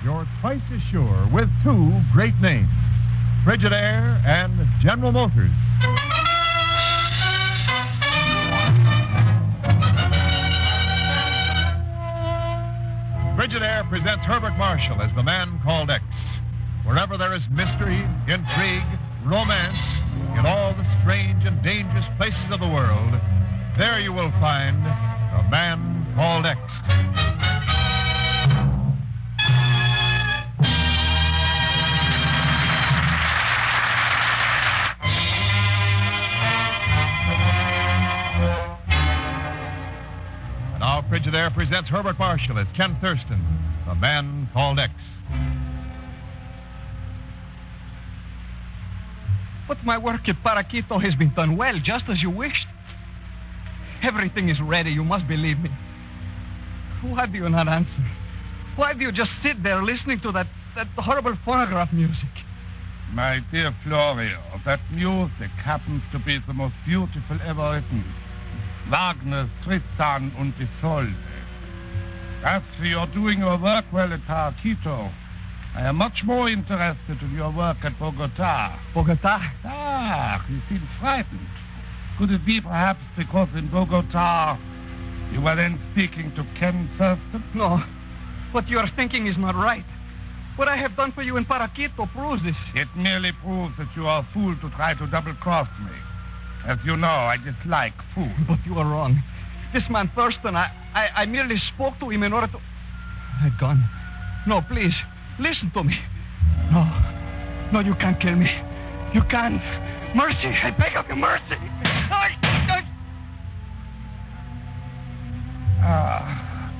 you're twice as sure with two great names, Frigidaire and General Motors. Frigidaire presents Herbert Marshall as the man called X. Wherever there is mystery, intrigue, romance, in all the strange and dangerous places of the world, there you will find the man called X. And now Frigidaire presents Herbert Marshall as Ken Thurston, the man called X. But my work at Paraquito has been done well, just as you wished. Everything is ready, you must believe me. Why do you not answer? Why do you just sit there listening to that horrible phonograph music? My dear Florio, that music happens to be the most beautiful ever written. Wagner's Tristan und Isolde. As for your doing your work well at Paraquito, I am much more interested in your work at Bogota. Bogota? Ah, you seem frightened. Could it be perhaps because in Bogota you were then speaking to Ken Thurston? No. What you are thinking is not right. What I have done for you in Paraquito proves this. It merely proves that you are a fool to try to double-cross me. As you know, I dislike fools. But you are wrong. This man Thurston, I merely spoke to him in order to... I've gone. No, please, listen to me. No, you can't kill me. You can't. Mercy, I beg of you, mercy.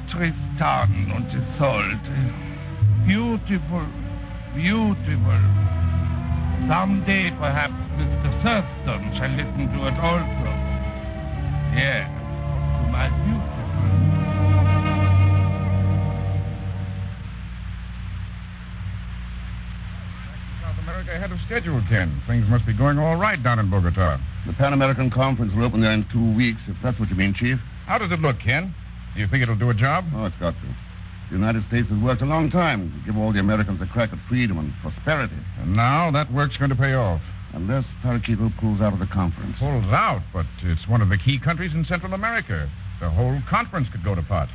Tristan und Isolde. Beautiful, beautiful. Someday, perhaps, Mr. Thurston shall listen to it also. Yes, to my beautiful. South America ahead of schedule, Ken. Things must be going all right down in Bogota. The Pan American Conference will open there in 2 weeks, if that's what you mean, Chief. How does it look, Ken? Do you think it'll do a job? Oh, it's got to. The United States has worked a long time to give all the Americans a crack at freedom and prosperity. And now that work's going to pay off. Unless Paraquito pulls out of the conference. Pulls out, but it's one of the key countries in Central America. The whole conference could go to pot.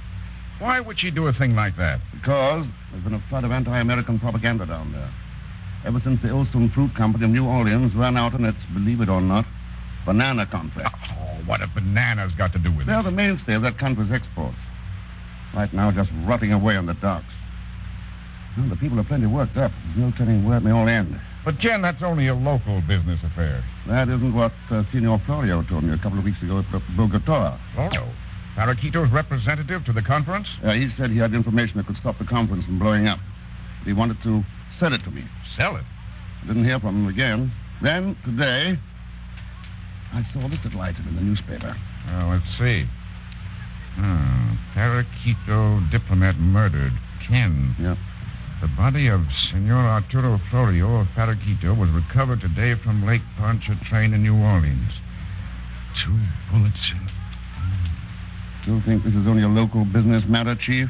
Why would she do a thing like that? Because there's been a flood of anti-American propaganda down there. Ever since the Olson Fruit Company of New Orleans ran out on its, believe it or not, banana contract. Oh, what have bananas got to do with it? They're the mainstay of that country's exports. Right now, just rotting away on the docks. Well, the people are plenty worked up. There's no telling where it may all end. But, Ken, that's only a local business affair. That isn't what Senor Florio told me a couple of weeks ago at Bogota. Florio? Paraquito's representative to the conference? He said he had information that could stop the conference from blowing up. But he wanted to sell it to me. Sell it? I didn't hear from him again. Then, today, I saw this highlighted in the newspaper. Oh, let's see. Paraquito diplomat murdered. Ken. Yep. The body of Senor Arturo Florio of Paraquito was recovered today from Lake Pontchartrain in New Orleans. 2 bullets in... You think this is only a local business matter, Chief?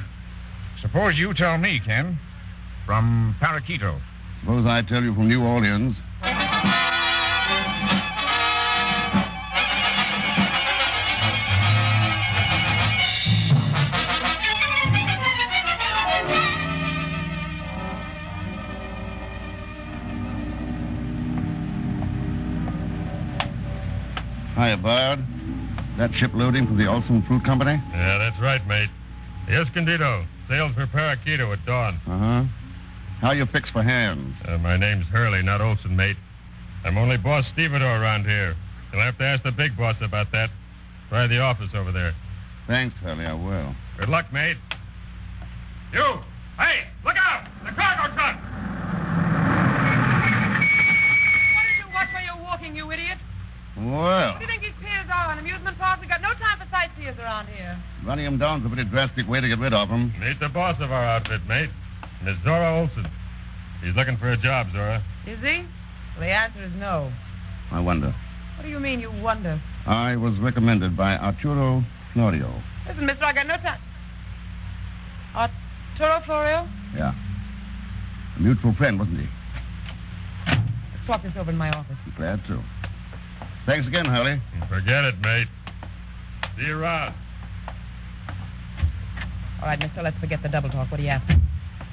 Suppose you tell me, Ken. From Paraquito. Suppose I tell you from New Orleans. Hiya, Bard. That ship loading from the Olson Fruit Company? Yeah, that's right, mate. Yes, Candido. Sails for Paraquito at dawn. Uh-huh. How you fixed for hands? My name's Hurley, not Olson, mate. I'm only boss stevedore around here. You'll have to ask the big boss about that. Try the office over there. Thanks, Hurley, I will. Good luck, mate. You! Hey, look out! The cargo truck! What did you watch while you're walking, you idiot? Well, What do you think these piers are, an amusement park? We've got no time for sightseers around here. running him down's a pretty drastic way to get rid of him. Meet the boss of our outfit, mate. Miss Zora Olson. He's looking for a job, Zora. Is he? Well, the answer is no. I wonder. What do you mean, you wonder? I was recommended by Arturo Florio. Listen, mister, I got no time. Arturo Florio? Yeah. Mutual friend, wasn't he? Let's swap this over in my office. Glad to. Thanks again, Hurley. Forget it, mate. See you around. All right, mister, let's forget the double talk. What do you have?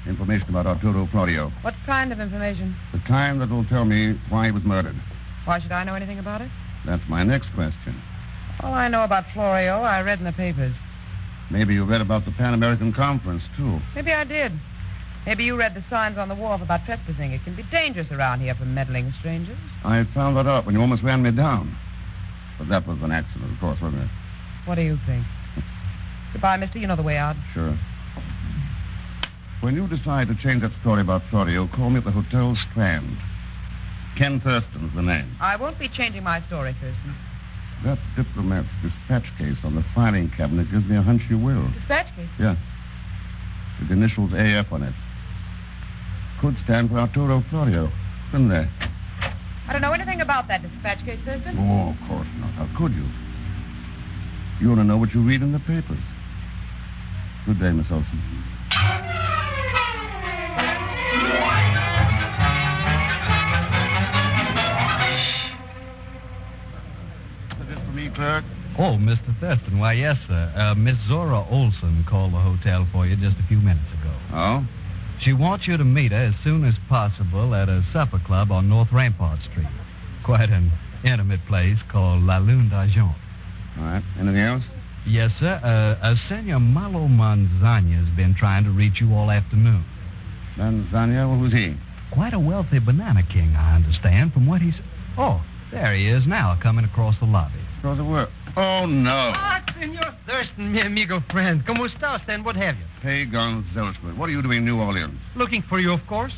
Information about Arturo Florio. What kind of information? The time that will tell me why he was murdered. Why should I know anything about it? That's my next question. All I know about Florio, I read in the papers. Maybe you read about the Pan American Conference, too. Maybe I did. Maybe you read the signs on the wharf about trespassing. It can be dangerous around here for meddling strangers. I found that out when you almost ran me down. But that was an accident, of course, wasn't it? What do you think? Goodbye, mister. You know the way out. Sure. When you decide to change that story about Florio, call me at the Hotel Strand. Ken Thurston's the name. I won't be changing my story, Thurston. That diplomat's dispatch case on the filing cabinet gives me a hunch you will. Dispatch case? Yeah. With the initials AF on it. Could stand for Arturo Florio, couldn't they? I don't know anything about that dispatch case, Thurston. Oh, of course not. How could you? You want to know what you read in the papers. Good day, Miss Olson. Is this for me, clerk? Oh, Mr. Thurston, why, yes, sir. Miss Zora Olson called the hotel for you just a few minutes ago. Oh? She wants you to meet her as soon as possible at a supper club on North Rampart Street. Quite an intimate place called La Lune d'Argent. All right. Anything else? Yes, sir. Senor Malo Manzana's been trying to reach you all afternoon. Manzana, what was he? Quite a wealthy banana king, I understand, from what he's... Oh, there he is now, coming across the lobby. Across the work. Oh, no. Ah, Senor Thurston, mi amigo friend. ¿Cómo está usted and what have you? Pagan Zelsford. What are you doing in New Orleans? Looking for you, of course.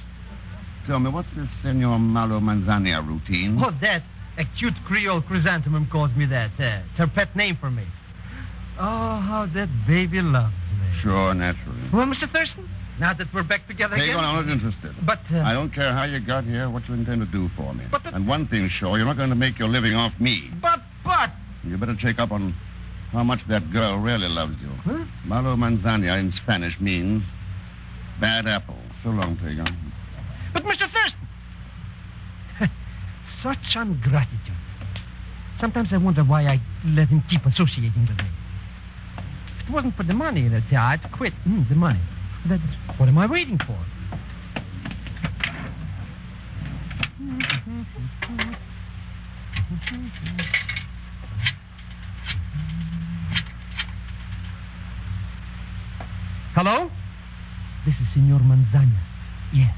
Tell me, what's this Senor Malo Manzana routine? Oh, that. A cute Creole chrysanthemum calls me that. It's her pet name for me. Oh, how that baby loves me. Sure, naturally. Well, Mr. Thurston, now that we're back together Pagan, again... I'm not interested. But, I don't care how you got here, what you intend to do for me. But the- And one thing's sure, you're not going to make your living off me. But... You better check up on how much that girl really loves you. Huh? Malo Manzana in Spanish means bad apple. So long, Pagan. But, Mr. Thurston... Such ingratitude. Sometimes I wonder why I let him keep associating with me. If it wasn't for the money, I'd quit. The money. What am I waiting for? Hello? This is Senor Manzana. Yes.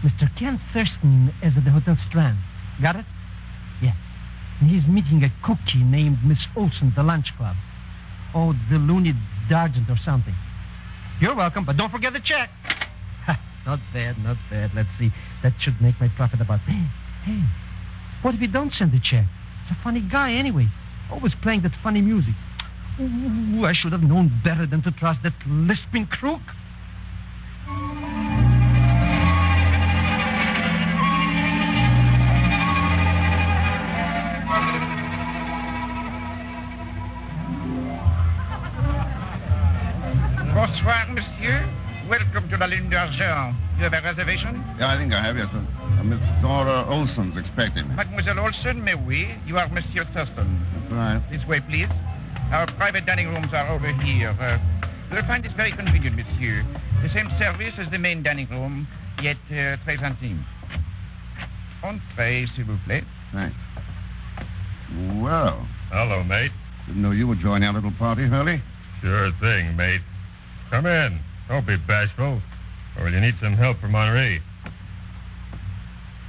Mr. Ken Thurston is at the Hotel Strand. Got it? Yes. And he's meeting a cookie named Miss Olson at the lunch club. Oh, the Looney D'Argent or something. You're welcome, but don't forget the check. Not bad, not bad. Let's see. That should make my profit about... Hey, what if you don't send the check? He's a funny guy anyway. Always playing that funny music. Ooh, I should have known better than to trust that lisping crook. Bonsoir, monsieur. Welcome to La Lune d'Argent. You have a reservation? Yeah, I think I have, yes, sir. Miss Dora Olson's expecting me. Mademoiselle Olson, mais oui. You are Monsieur Thurston. That's right. This way, please. Our private dining rooms are over here. You'll find this very convenient, monsieur. The same service as the main dining room, yet 3 centimes. Entree, s'il vous plaît. Thanks. Well, Hello, mate. didn't know you were joining our little party, Hurley. Sure thing, mate. Come in. Don't be bashful. Or will you need some help from Henri?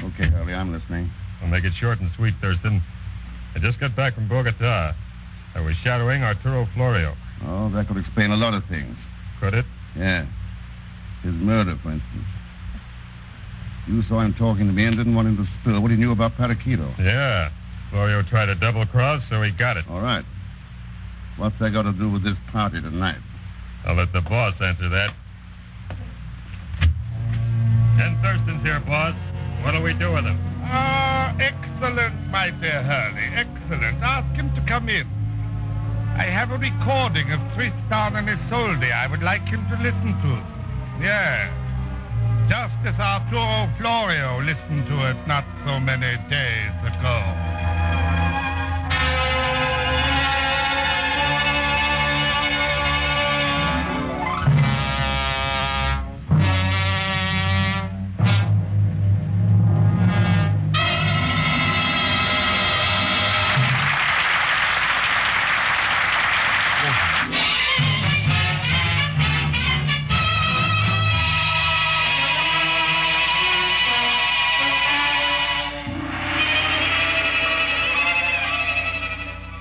Okay, Hurley, I'm listening. I'll make it short and sweet, Thurston. I just got back from Bogota. I was shadowing Arturo Florio. Oh, that could explain a lot of things. Could it? Yeah. His murder, for instance. You saw him talking to me and didn't want him to spill what he knew about Paraquito. Yeah. Florio tried to double-cross, so he got it. All right. What's that got to do with this party tonight? I'll let the boss answer that. Ken Thurston's here, boss. What'll we do with him? Ah, excellent, my dear Hurley. Excellent. Ask him to come in. I have a recording of Tristan and Isolde I would like him to listen to. Yeah. Just as our poor old Florio listened to it not so many days ago.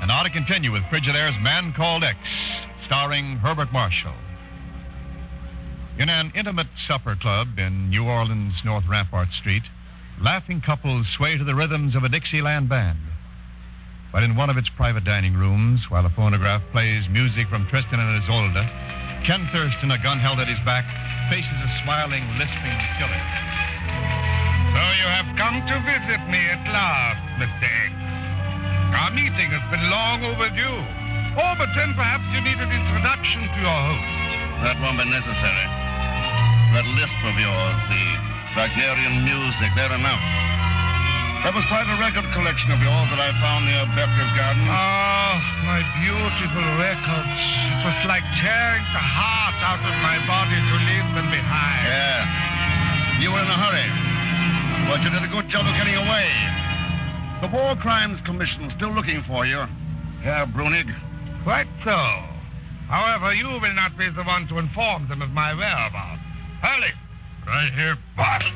Now to continue with Frigidaire's Man Called X, starring Herbert Marshall. In an intimate supper club in New Orleans' North Rampart Street, laughing couples sway to the rhythms of a Dixieland band. But in one of its private dining rooms, while a phonograph plays music from Tristan and Isolde, Ken Thurston, a gun held at his back, faces a smiling, lisping killer. So you have come to visit me at last, Mr. X. Our meeting has been long overdue. Oh, but then perhaps you need an introduction to your host. That won't be necessary. That lisp of yours, the Wagnerian music, they're enough. That was quite a record collection of yours that I found near Becker's garden. Oh, my beautiful records. It was like tearing the heart out of my body to leave them behind. Yeah. You were in a hurry. But you did a good job of getting away. The War Crimes Commission is still looking for you, Herr Brunig. Quite so. However, you will not be the one to inform them of my whereabouts. Hurley! Right here, boss.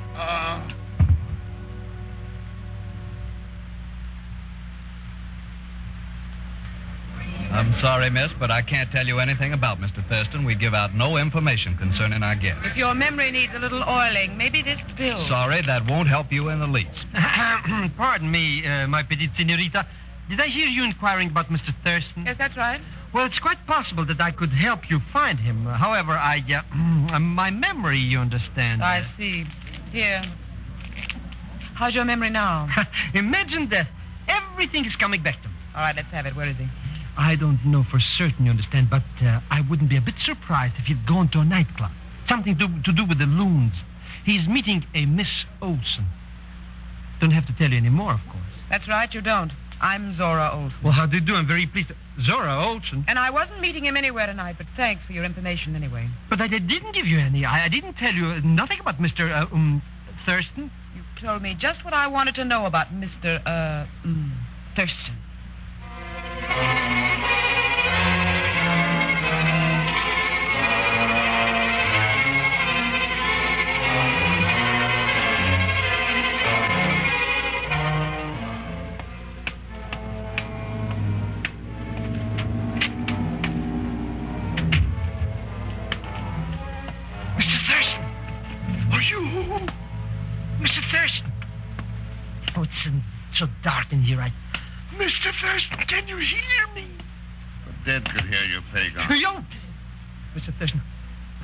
I'm sorry, miss, but I can't tell you anything about Mr. Thurston. We give out no information concerning our guests. If your memory needs a little oiling, maybe this pill. Sorry, that won't help you in the least. Pardon me, my petite senorita. Did I hear you inquiring about Mr. Thurston? Yes, that's right. Well, it's quite possible that I could help you find him. However, my memory, you understand. I see. Here. How's your memory now? Imagine that everything is coming back to me. All right, let's have it. Where is he? I don't know for certain, you understand, but I wouldn't be a bit surprised if he'd gone to a nightclub. Something to do with the loons. He's meeting a Miss Olson. Don't have to tell you any more, of course. That's right, you don't. I'm Zora Olson. Well, how do you do? I'm very pleased. Zora Olson? And I wasn't meeting him anywhere tonight, but thanks for your information anyway. But I didn't give you any. I didn't tell you nothing about Mr. Thurston. You told me just what I wanted to know about Mr. Thurston. Mr. Thurston! Are you? Mr. Thurston! Oh, it's so dark in here. Mr. Thurston, can you hear me? The dead could hear you, Pagan. Yo! Mr. Thurston,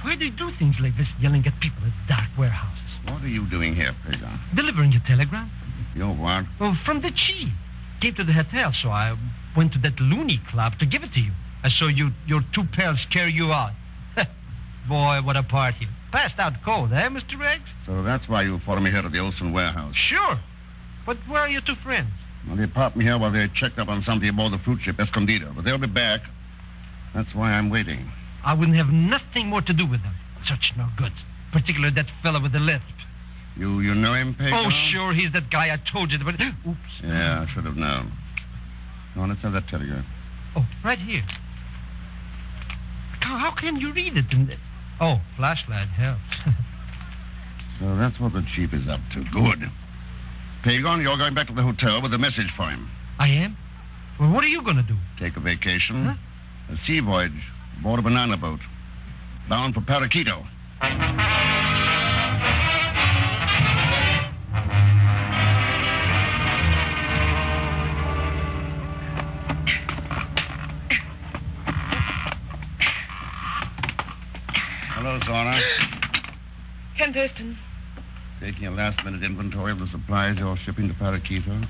why do you do things like this, yelling at people at dark warehouses? What are you doing here, Pagan? Delivering a telegram? You what? Oh, from the chief. Came to the hotel, so I went to that loony club to give it to you. I saw your two pals carry you out. Boy, what a party. Passed out cold, eh, Mr. Riggs? So that's why you followed me here to the Olson warehouse. Sure. But where are your two friends? Well, they popped me here while they checked up on something aboard the fruit ship Escondido, but they'll be back. That's why I'm waiting. I wouldn't have nothing more to do with them. Such no good. Particularly that fellow with the lisp. You know him, Pagan? Oh, sure, he's that guy I told you about. Oops. Yeah, I should have known. Now, let's have that telegram. Oh, right here. How can you read it? Oh, flashlight helps. So that's what the chief is up to. Good. Pagan, you're going back to the hotel with a message for him. I am? Well, what are you going to do? Take a vacation. Huh? A sea voyage aboard a banana boat. Bound for Paraquito. Hello, Zora. Ken Thurston. Taking a last-minute inventory of the supplies you're shipping to Paraquito.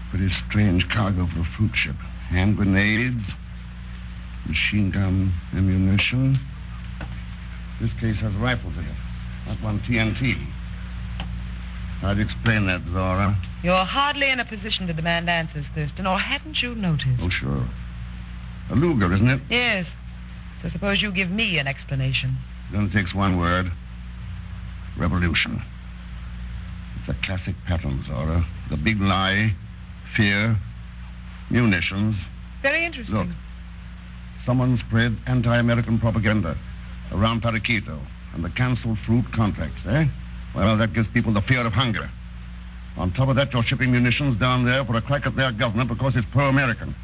Pretty strange cargo for a fruit ship. Hand grenades, machine gun ammunition, This case has rifles in it. That one TNT. How'd you explain that, Zora? You're hardly in a position to demand answers, Thurston, or hadn't you noticed? Oh, sure. A Luger, isn't it? Yes. So suppose you give me an explanation. It only takes one word. Revolution. It's a classic pattern, Zora. The big lie, fear, munitions. Very interesting. Look, someone spreads anti-American propaganda around Paraquito and the canceled fruit contracts, eh? Well, that gives people the fear of hunger. On top of that, you're shipping munitions down there for a crack at their government because it's pro-American.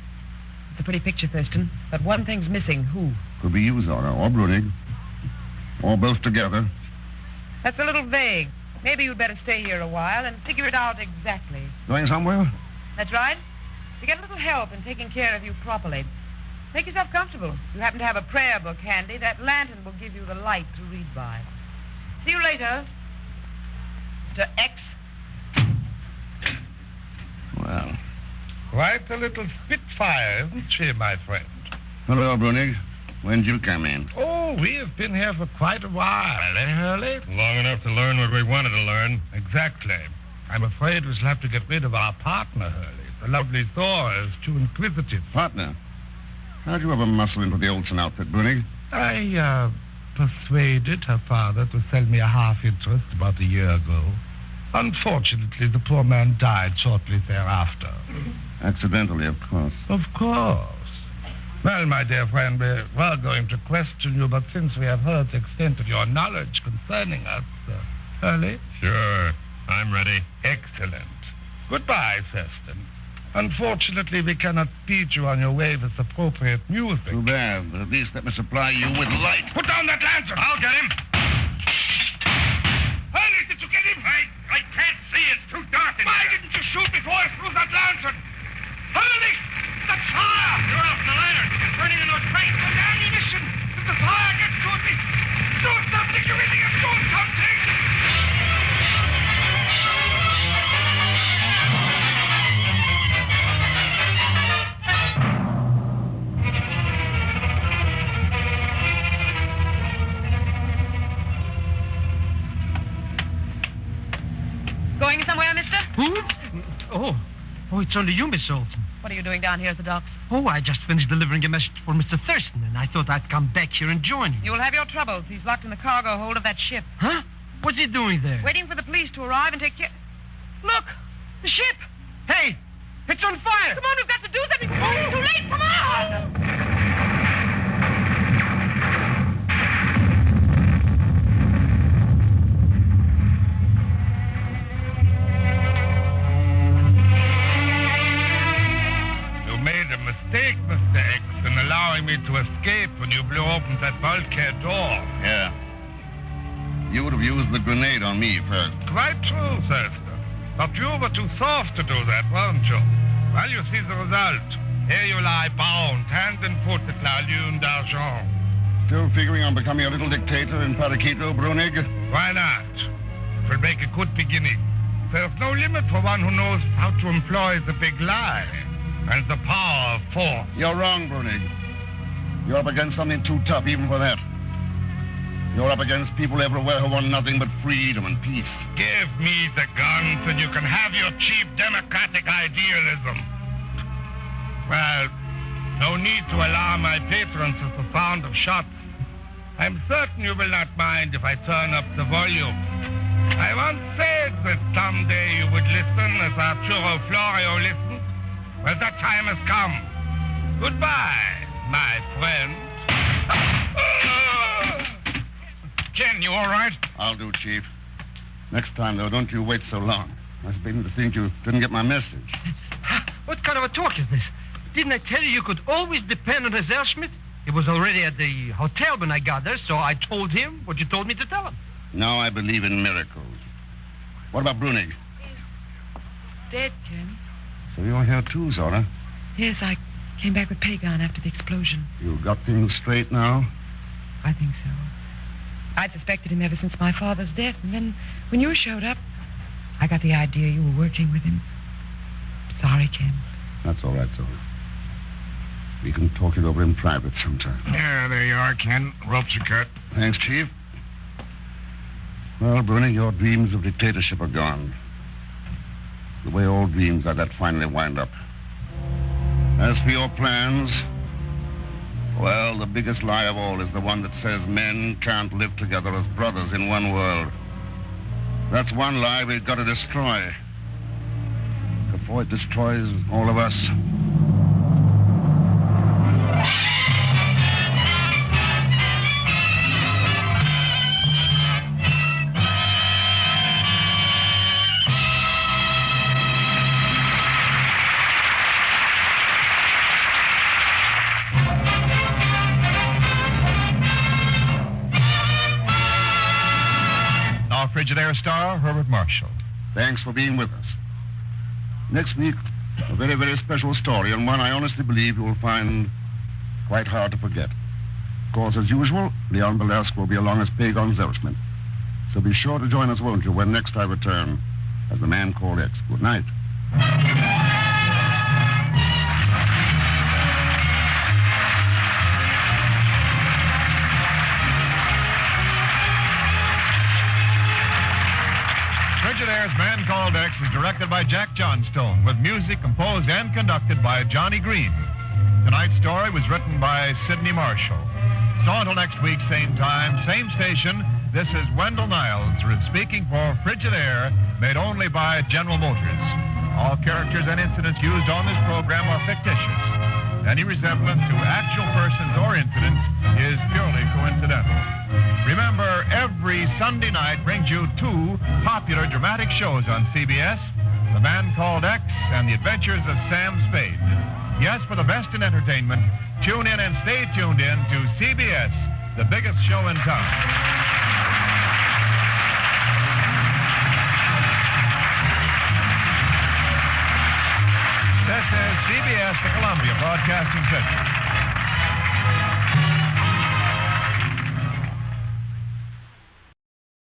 It's a pretty picture, Thurston. But one thing's missing. Who? Could be you, Zora, or Brunig. Or both together. That's a little vague. Maybe you'd better stay here a while and figure it out exactly. Going somewhere? That's right. To get a little help in taking care of you properly. Make yourself comfortable. If you happen to have a prayer book handy, that lantern will give you the light to read by. See you later, Mr. X. Well. Quite a little spitfire, isn't she, my friend? Hello, Brunig. When did you come in? Oh, we have been here for quite a while, eh, Hurley? Long enough to learn what we wanted to learn. Exactly. I'm afraid we shall have to get rid of our partner, Hurley. The lovely Thor is too inquisitive. Partner? How'd you ever muscle into the Olsen outfit, Brunig? I, persuaded her father to sell me a half-interest about a year ago. Unfortunately, the poor man died shortly thereafter. Accidentally, of course. Of course. Well, my dear friend, we were going to question you, but since we have heard the extent of your knowledge concerning us, Hurley? Sure. I'm ready. Excellent. Goodbye, Thurston. Unfortunately, we cannot feed you on your way with appropriate music. Too bad, but at least let me supply you with light. Put down that lantern! I'll get him! Hurley, did you get him? I can't see. It's too dark. Why didn't you shoot before I threw that lantern? Hurley! That's fire! You're off the lantern. It's burning in those crates. The ammunition! If the fire gets to me, do something, you idiot! Do something! Going somewhere, mister? Who? Oh, it's only you, Miss Olsen. What are you doing down here at the docks? Oh, I just finished delivering a message for Mr. Thurston, and I thought I'd come back here and join you. You'll have your troubles. He's locked in the cargo hold of that ship. Huh? What's he doing there? Waiting for the police to arrive and take care... Look! The ship! Hey! It's on fire! Come on, we've got to do something before it's too late! Come on! Mistake, Mr. X, in allowing me to escape when you blew open that bulkhead door. Yeah. You would have used the grenade on me first. Quite true, Thurston. But you were too soft to do that, weren't you? Well, you see the result. Here you lie bound, hand and foot at La Lune d'Argent. Still figuring on becoming a little dictator in Paraquito, Brunig? Why not? It will make a good beginning. There's no limit for one who knows how to employ the big lie. And the power of force. You're wrong, Brunig. You're up against something too tough even for that. You're up against people everywhere who want nothing but freedom and peace. Give me the guns and you can have your cheap democratic idealism. Well, no need to alarm my patrons with the sound of shots. I'm certain you will not mind if I turn up the volume. I once said that someday you would listen as Arturo Florio listened. Well, that time has come. Goodbye, my friend. Ken, you all right? I'll do, Chief. Next time, though, don't you wait so long. I was beginning to think you didn't get my message. What kind of a talk is this? Didn't I tell you could always depend on Herr Schmidt? He was already at the hotel when I got there, so I told him what you told me to tell him. Now I believe in miracles. What about Brunig? Dead, Ken. So you're here too, Zora? Yes, I came back with Pagan after the explosion. You got things straight now? I think so. I'd suspected him ever since my father's death, and then when you showed up, I got the idea you were working with him. Sorry, Ken. That's all right, Zora. We can talk it over in private sometime. Yeah, there you are, Ken. Ropes are cut. Thanks, Chief. Well, Bruni, your dreams of dictatorship are gone. The way all dreams are that finally wind up. As for your plans, well, the biggest lie of all is the one that says men can't live together as brothers in one world. That's one lie we've got to destroy before it destroys all of us. Our Frigidaire star, Herbert Marshall. Thanks for being with us. Next week, a very, very special story, and one I honestly believe you will find quite hard to forget. Of course, as usual, Leon Belesque will be along as Pagon Zelsman. So be sure to join us, won't you, when next I return as the man called X. Good night. Frigidaire's Man Called X is directed by Jack Johnstone, with music composed and conducted by Johnny Green. Tonight's story was written by Sidney Marshall. So until next week, same time, same station, this is Wendell Niles speaking for Frigidaire, made only by General Motors. All characters and incidents used on this program are fictitious. Any resemblance to actual persons or incidents is purely coincidental. Remember, every Sunday night brings you two popular dramatic shows on CBS, The Man Called X and The Adventures of Sam Spade. Yes, for the best in entertainment, tune in and stay tuned in to CBS, the biggest show in town. This is CBS, the Columbia Broadcasting Center.